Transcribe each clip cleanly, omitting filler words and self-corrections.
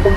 Assalamualaikum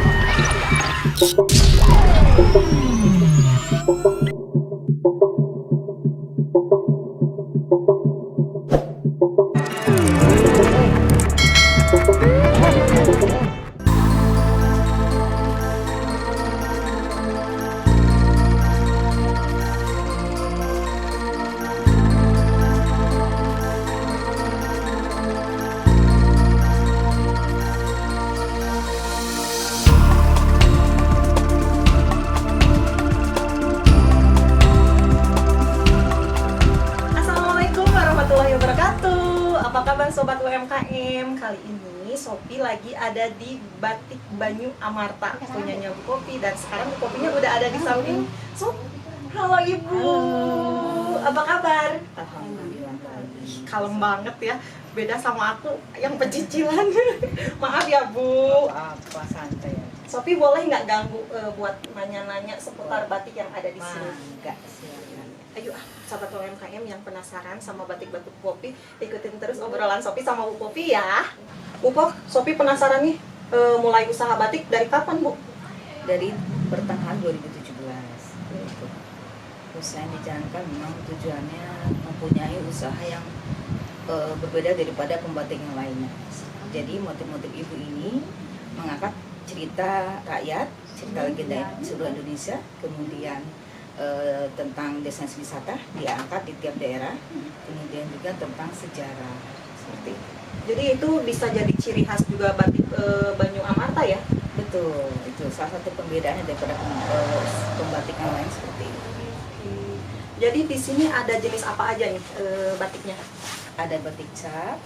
warahmatullahi wabarakatuh. Apa kabar sobat UMKM? Kali ini Sophie lagi ada di Batik Banyu Amarta punyanya Bu Kopi, dan sekarang Bu Kopinya udah ada di samping. Halo Ibu, apa kabar? Alhamdulillah. Kalem banget ya, beda sama aku yang pecicilan. Maaf ya Bu. Apa santai ya? Sophie boleh nggak ganggu buat nanya-nanya seputar batik yang ada di sini? Enggak, silakan. Ayo sahabat UMKM yang penasaran sama batik-batik Kopi, ikutin terus obrolan Sophie sama Bu Kopi ya. Bu Pok, Sophie penasaran nih, mulai usaha batik dari kapan Bu? Dari pertengahan 2017 gitu. Usaha yang dijalankan memang tujuannya mempunyai usaha yang berbeda daripada pembatik yang lainnya. Jadi motif-motif ibu ini mengangkat cerita rakyat, cerita legenda seluruh Indonesia, kemudian tentang destinasi wisata diangkat di tiap daerah, kemudian juga tentang sejarah seperti itu. Jadi itu bisa jadi ciri khas juga batik Banyu Amarta ya? Betul, itu salah satu pembedaannya daripada pembatik yang lain seperti itu. Jadi di sini ada jenis apa aja nih batiknya? Ada batik cap,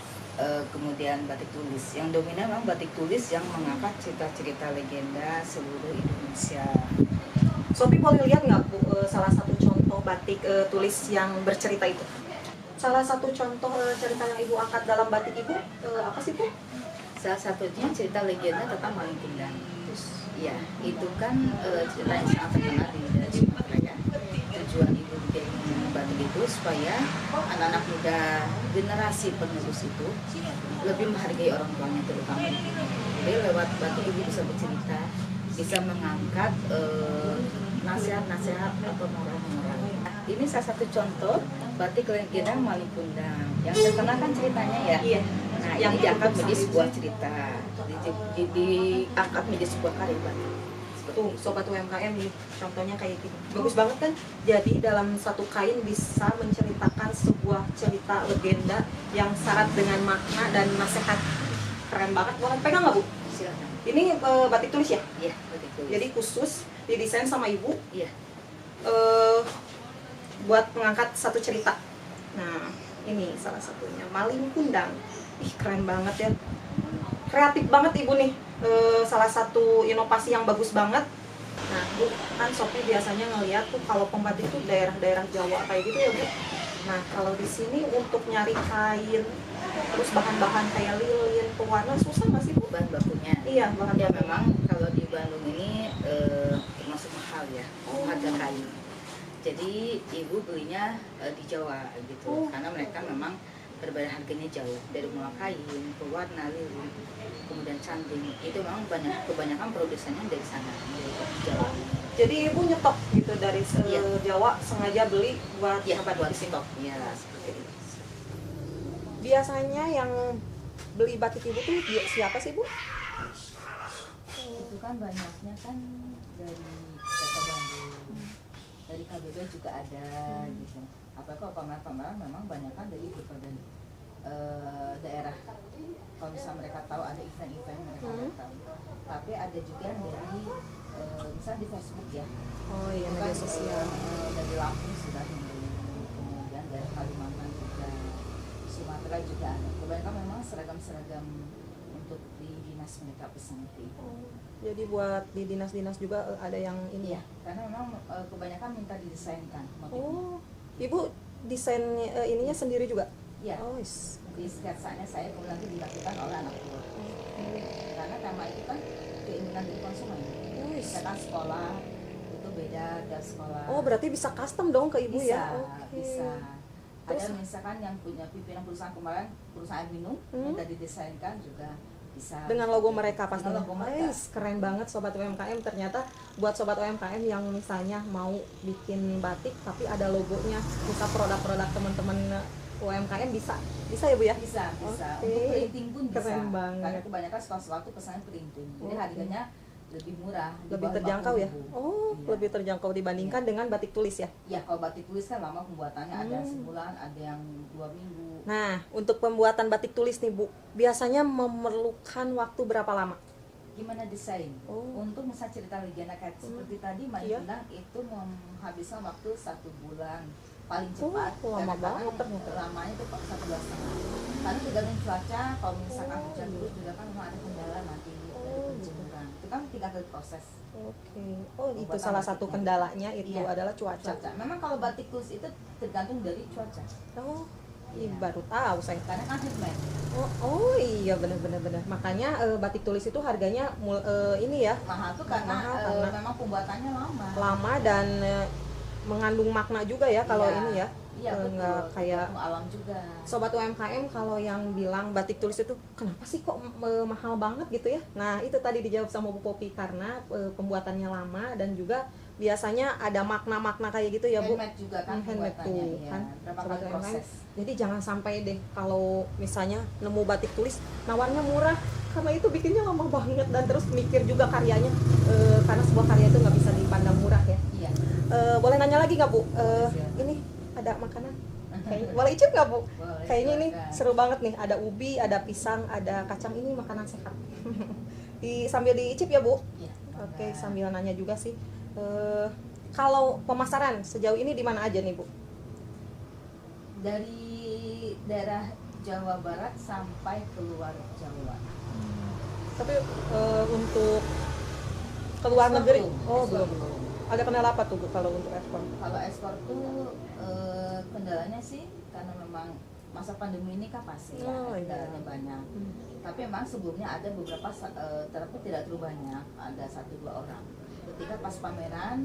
kemudian batik tulis. Yang dominan memang batik tulis yang mengangkat cerita-cerita legenda seluruh Indonesia. Sophie boleh lihat nggak Bu salah satu contoh batik tulis yang bercerita itu? Salah satu contoh cerita yang Ibu angkat dalam batik Ibu apa sih Bu? Salah satunya cerita legenda tentang Malin Kundang. Ya, itu kan cerita yang sangat terkenal di daerah Sumatera ya. Tujuan ibu bikin batik itu supaya anak-anak muda generasi penerus itu lebih menghargai orang tuanya terutama. Jadi lewat batik ibu bisa bercerita, bisa mengangkat nasihat-nasihat atau moral-moral. Ini salah satu contoh batik legenda Malin Kundang. Yang terkenal kan ceritanya ya. Iya. Nah, Yang ini diangkat itu menjadi sama sebuah cerita, diangkat menjadi sebuah karya batik. Tuh, sobat UMKM nih, contohnya kayak gini. Bagus banget kan? Jadi dalam satu kain bisa menceritakan sebuah cerita legenda yang syarat dengan makna dan nasihat. Keren banget. Boleh pegang nggak Bu? Silakan. Ini batik tulis ya? Iya, batik tulis. Jadi khusus didesain sama Ibu Iya. buat mengangkat satu cerita. Nah, ini salah satunya Malin Kundang. Ih, keren banget ya. Kreatif banget Ibu nih. Salah satu inovasi yang bagus banget. Nah, Bu, kan Sophie biasanya ngeliat tuh kalau pembatik tuh daerah-daerah Jawa kayak gitu ya Bu. Nah, kalau di sini untuk nyari kain, terus bahan-bahan kayak lilin, pewarna, susah nggak sih Bu? Bahan bakunya. Iya, bahan Ya baku. memang kalau di Bandung ini termasuk mahal ya, harga kain. Jadi ibu belinya di Jawa gitu, karena mereka memang berbeda harganya jauh. Dari mulai kain, pewarna, lilin, kemudian canting, itu memang kebanyakan produsennya dari sana, dari Jawa. Jadi Ibu nyetok gitu dari Iya. Jawa, sengaja beli buat Ya, sahabat buat di sini. stok ya seperti itu. Biasanya yang beli batik Ibu tuh siapa sih Bu? Itu kan banyaknya kan dari Kota Bandung, dari KBB juga ada gitu. Apalagi kalau pameran-pameran memang banyakkan dari berbagai daerah. Kalau misalnya mereka tahu ada event-event mereka tahu. Tapi ada juga yang dari misalnya di Facebook ya. Oh iya, Itu media kan, sosial. dari Lampung sudah membeli, kemudian dari Kalimantan juga, Sumatera juga ada. Kebanyakan memang seragam-seragam untuk di dinas mereka pesan itu. Jadi buat di dinas-dinas juga ada yang ini Iya, ya? karena memang kebanyakan minta didesainkan motifnya. Oh, Ibu desain ininya sendiri juga? Iya. Oh, Di sketsanya saya kemudian nanti dilakukan oleh anak buah. Karena tema itu kan keinginan dari konsumen. Misalkan sekolah itu beda dari sekolah. Oh, berarti bisa custom dong ke Ibu bisa, ya? Oke. bisa. Ada Terus? misalkan yang punya pimpinan perusahaan kemarin, perusahaan minum, minta didesainkan juga bisa. Dengan logo mereka pasti. Dengan logo mereka. Keren banget sobat UMKM. Ternyata buat sobat UMKM yang misalnya mau bikin batik tapi ada logonya, bisa produk-produk teman-teman UMKM bisa ya Bu ya? Bisa. Oke. Untuk printing pun bisa. Keren banget. Karena kebanyakan sesuatu pesannya printing. Jadi Oke. harganya lebih murah, di Lebih bawah terjangkau ya? 50.000. Oh, Iya. lebih terjangkau dibandingkan dengan batik tulis ya? Ya, kalau batik tulis kan lama pembuatannya, ada Hmm. sebulan, ada yang 2 minggu. Nah, untuk pembuatan batik tulis nih Bu, biasanya memerlukan waktu berapa lama? Gimana desain? Oh. Untuk misal cerita legenda kayak seperti tadi Mbak Iya. bilang itu menghabiskan waktu 1 bulan paling cepat. Oh, lama Kadang-kadang banget ternyata. lamanya itu 1 bulan setengah. Karena tergantung cuaca, kalau misalkan hujan terus juga kan memang ada kendala nanti dari penjemuran. Itu kan 3 kali proses. Oke. Oh, itu Pembuatan salah satu batiknya. kendalanya itu Iya. adalah cuaca. Memang kalau batik tulis itu tergantung dari cuaca. Oh, Iya. baru tahu saya. Karena kan handmade. Oh iya benar. Makanya batik tulis itu harganya ini ya, Mahal tuh karena, Mahal karena memang pembuatannya lama. lama dan mengandung makna juga ya kalau Iya. ini ya. Iya, Nggak betul. kayak Tergantung alam juga. sobat UMKM kalau yang bilang batik tulis itu kenapa sih kok mahal banget gitu ya. Nah itu tadi dijawab sama Bu Popi karena pembuatannya lama dan juga biasanya ada makna-makna kayak gitu ya Bu. Handmade juga kan Handmade pembuatannya, tuh, iya. kan. Berapa Sobat kali UMKM. proses. Jadi jangan sampai deh kalau misalnya nemu batik tulis nawarnya murah karena itu bikinnya lama banget dan terus mikir juga karyanya karena sebuah karya itu nggak bisa dipandang murah ya. Iya. Boleh nanya lagi nggak Bu? Silakan. Ini ada makanan? Kayaknya boleh icip nggak Bu? Boleh, Kayaknya ini silakan. seru banget nih. Ada ubi, ada pisang, ada kacang. Ini makanan sehat. Sambil diicip ya Bu? Iya. Oke, sambil nanya juga sih. Kalau pemasaran sejauh ini di mana aja nih Bu? Dari daerah Jawa Barat sampai keluar Jawa. Tapi untuk keluar Ekspor negeri? belum, Oh ekspor belum. Ada kendala apa tuh Bu kalau untuk ekspor? Kalau ekspor tuh kendalanya sih karena memang masa pandemi ini kan pasti ya, Oh, iya. kendalanya banyak. Tapi memang sebelumnya ada beberapa tapi tidak terlalu banyak, ada 1-2 orang. Ketika pas pameran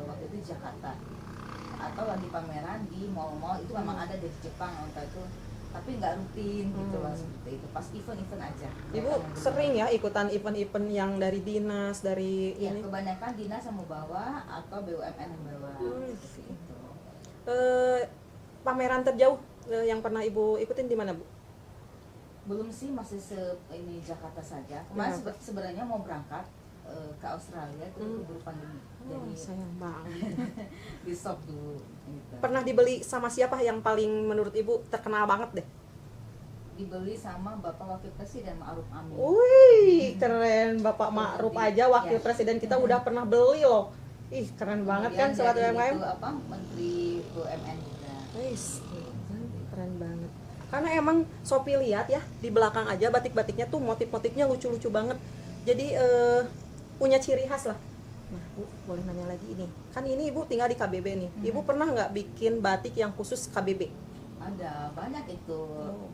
waktu itu di Jakarta atau lagi pameran di mall-mall itu memang ada dari Jepang waktu itu, tapi nggak rutin gitu loh seperti itu. Pas event-event aja. Ibu Mereka membeli. sering ya ikutan event-event yang dari dinas, dari Ya, ini? kebanyakan dinas yang membawa atau BUMN yang membawa seperti itu. Pameran terjauh yang pernah Ibu ikutin di mana Bu? Belum sih, masih ini Jakarta saja. Kemarin Jakarta. sebenarnya mau berangkat ke Australia itu keburu pandemi. Jadi Sayang banget. di stop dulu gitu. Pernah dibeli sama siapa yang paling menurut Ibu terkenal banget deh? Dibeli sama Bapak Wakil Presiden Ma'ruf Amin. Wih, keren. Bapak Ma'ruf Jadi, aja wakil ya. presiden kita udah pernah beli loh. Ih, keren banget kan Kemudian sobat dari UMKM? itu apa Menteri BUMN juga. Wis, keren banget. Karena emang Sopi lihat ya di belakang aja batik-batiknya tuh motif-motifnya lucu-lucu banget. Jadi punya ciri khas lah. Nah, Bu, boleh nanya lagi ini. Kan ini Ibu tinggal di KBB nih. Ibu pernah nggak bikin batik yang khusus KBB? Ada banyak itu.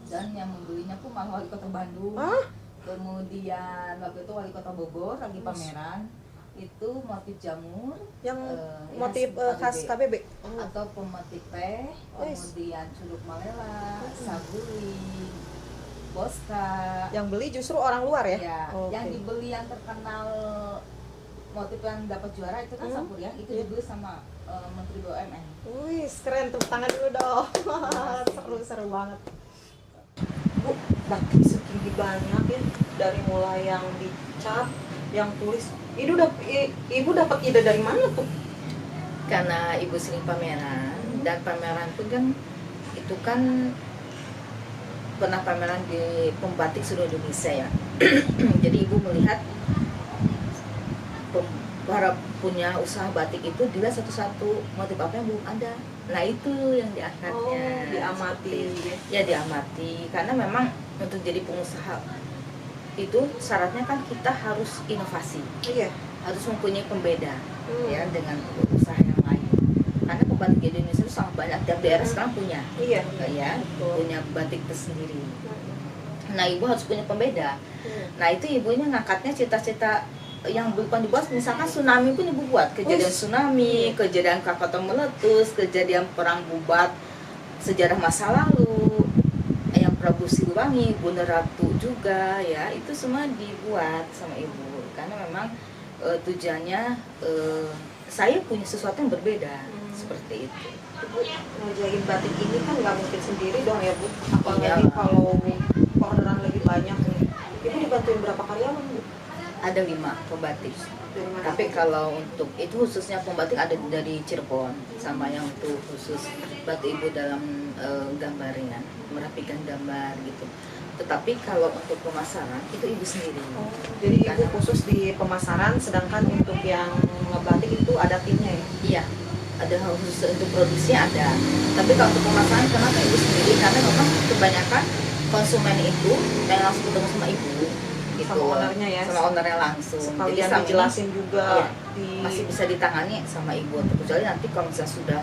Dan yang membelinya pun malah wali kota Bandung. Hah? Kemudian waktu itu wali kota Bogor lagi pameran. Itu motif jamur, Yang ya, motif khas KBB? atau pemetik teh, kemudian curug malela, saguling, boska. Yang beli justru orang luar ya? Ya, Oke. yang dibeli yang terkenal motif yang dapat juara itu kan Sampurya, itu dibeli sama Menteri BUMN. Wih, keren, tepuk tangan dulu dong. Seru banget. Bu, batik segini banyak ya, dari mulai yang dicat, yang tulis. Ibu dapat ide dari mana tuh? Karena ibu sering pameran dan pameran pun kan itu kan pernah pameran di pembatik seluruh Indonesia ya. Jadi ibu melihat para punya usaha batik itu dilihat satu-satu motif apa yang belum ada. Nah itu yang diangkatnya. Diamati. Ya diamati karena memang untuk jadi pengusaha itu syaratnya kan kita harus inovasi. Iya. Harus mempunyai pembeda ya dengan usaha yang lain. Karena pembatik di Indonesia itu sangat banyak, tiap daerah sekarang punya. Iya. Ya, punya batik tersendiri. Nah, ibu harus punya pembeda. Nah, itu ibunya ngangkatnya cita-cita yang bukan dibuat, misalkan tsunami pun ibu buat. Kejadian tsunami, kejadian Krakatau meletus, kejadian perang Bubat, sejarah masa lalu, yang Prabu Siliwangi, Bunda Ratu juga ya, itu semua dibuat sama ibu karena memang tujuannya saya punya sesuatu yang berbeda seperti itu. Ibu ngerjain batik ini kan nggak mungkin sendiri dong ya Bu, apalagi Iya. kalau orderan lagi banyak nih. Ibu dibantuin berapa karyawan Bu? Ada 5 pembatik. Dari mana Tapi aja? kalau untuk itu khususnya pembatik ada dari Cirebon, sama yang untuk khusus bantu ibu dalam gambarnya, merapikan gambar gitu. Tetapi kalau untuk pemasaran itu ibu sendiri. Oh, jadi ibu khusus di pemasaran, sedangkan untuk yang ngebatik itu ada timnya ya? Iya, ada hal khusus untuk produksinya ada. Tapi kalau untuk pemasaran kenapa ibu sendiri? Karena memang kebanyakan konsumen itu yang langsung ketemu sama ibu gitu. Sama ownernya ya? Sama ownernya langsung. Sekalian selama ini dijelasin juga iya, di... masih bisa ditangani sama ibu. Kecuali nanti kalau misalnya sudah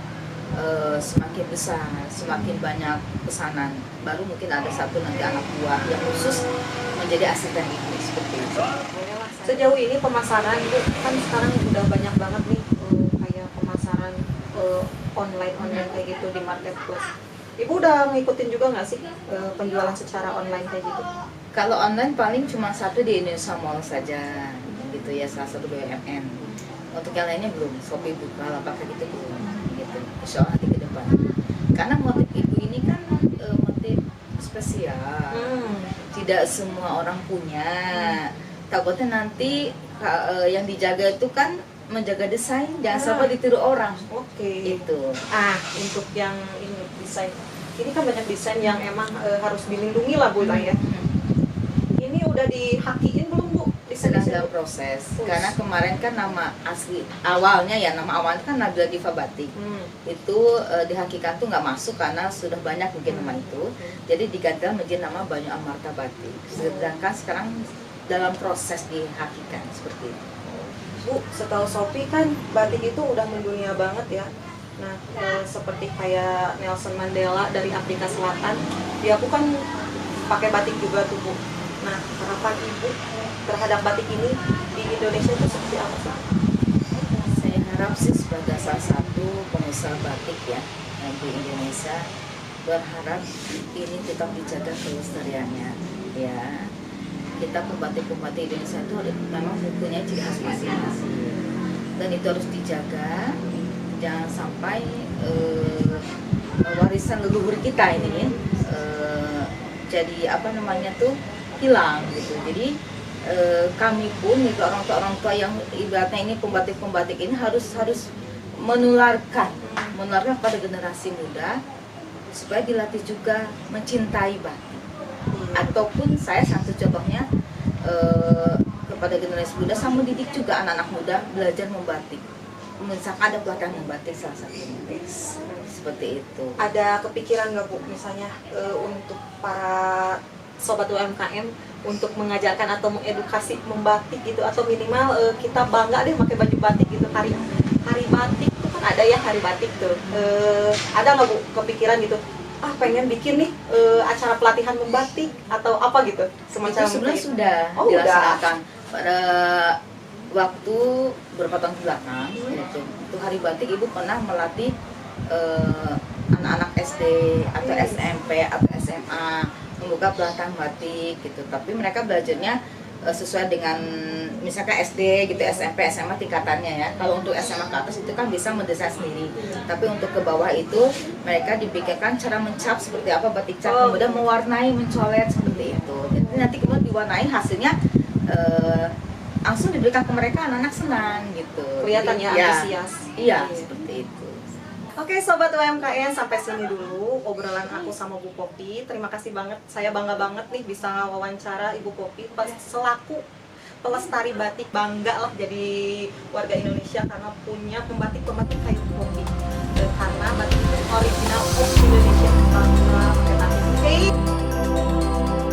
semakin besar, semakin banyak pesanan, baru mungkin ada satu nanti anak buah yang khusus menjadi asisten ibu seperti itu. Sejauh ini pemasaran Bu, kan sekarang udah banyak banget nih kayak pemasaran online kayak gitu di marketplace. Ibu udah ngikutin juga nggak sih penjualan secara online kayak gitu? Kalau online paling cuma satu di Indonesia Mall saja, gitu ya, salah satu BUMN. Untuk yang lainnya belum, Shopee buka, apakah gitu belum, gitu. Insya Allah nanti ke depan. Karena motif ibu ini kan motif spesial, tidak semua orang punya. Takutnya nanti yang dijaga itu kan menjaga desain, jangan sampai ditiru orang. Oke. Itu. Untuk yang ini desain, ini kan banyak desain yang emang harus dilindungi lah Bu ya. Ini udah dihakiin belum Bu? Sedang dalam proses. Karena kemarin kan nama asli awalnya ya, nama awalnya kan Nabila Diva Batik. Itu di hakikat tuh nggak masuk karena sudah banyak mungkin nama itu. Jadi diganti menjadi nama Banyu Amarta Batik. Sedangkan sekarang dalam proses dihakikan seperti itu. Bu, setahu Shopee kan batik itu udah mendunia banget ya. Nah, seperti kayak Nelson Mandela dari Afrika Selatan, dia aku kan pakai batik juga tuh Bu. Nah, harapan Ibu terhadap batik ini di Indonesia itu seperti apa sih? Saya harap sih sebagai salah satu pengusaha batik ya di Indonesia, berharap ini tetap dijaga kelestariannya ya. Kita pembatik-pembatik Indonesia itu memang mempunyai ciri khas masing-masing dan itu harus dijaga, jangan sampai warisan leluhur kita ini jadi apa namanya tuh hilang gitu. Jadi kami pun gitu, orang tua yang ibaratnya ini pembatik ini harus menularkan pada generasi muda supaya dilatih juga mencintai batik. Ataupun saya satu contohnya kepada generasi muda, sama mendidik juga anak-anak muda belajar membatik. Misalkan ada pelatihan membatik salah satunya seperti itu. Ada kepikiran nggak Bu misalnya untuk para sobat UMKM untuk mengajarkan atau mengedukasi membatik gitu, atau minimal kita bangga deh pakai baju batik gitu, hari batik itu kan ada ya, hari batik tuh. Ada nggak Bu kepikiran gitu? Pengen bikin nih acara pelatihan membatik atau apa gitu semacam itu sebenarnya gitu. sudah dilaksanakan pada waktu beberapa tahun belakang gitu. Untuk hari batik ibu pernah melatih anak-anak SD atau SMP atau SMA membuka pelatihan batik gitu, tapi mereka belajarnya sesuai dengan misalkan SD gitu, SMP, SMA tingkatannya ya. Kalau untuk SMA ke atas itu kan bisa mendesain sendiri, tapi untuk ke bawah itu mereka dipikirkan cara mencap seperti apa batik cap, kemudian mewarnai, mencoret seperti itu. Jadi nanti kemudian diwarnai, hasilnya langsung diberikan ke mereka, anak-anak senang gitu. Kelihatan ya, antusias. Iya, seperti itu. Oke Sobat UMKM, sampai sini dulu obrolan aku sama Bu Poppy. Terima kasih banget, saya bangga banget nih bisa wawancara Ibu Poppy selaku pelestari batik. Bangga lah jadi warga Indonesia karena punya pembatik kayak Bu Poppy. Karena batik itu original of Indonesia. Bangga pakai batik. Oke.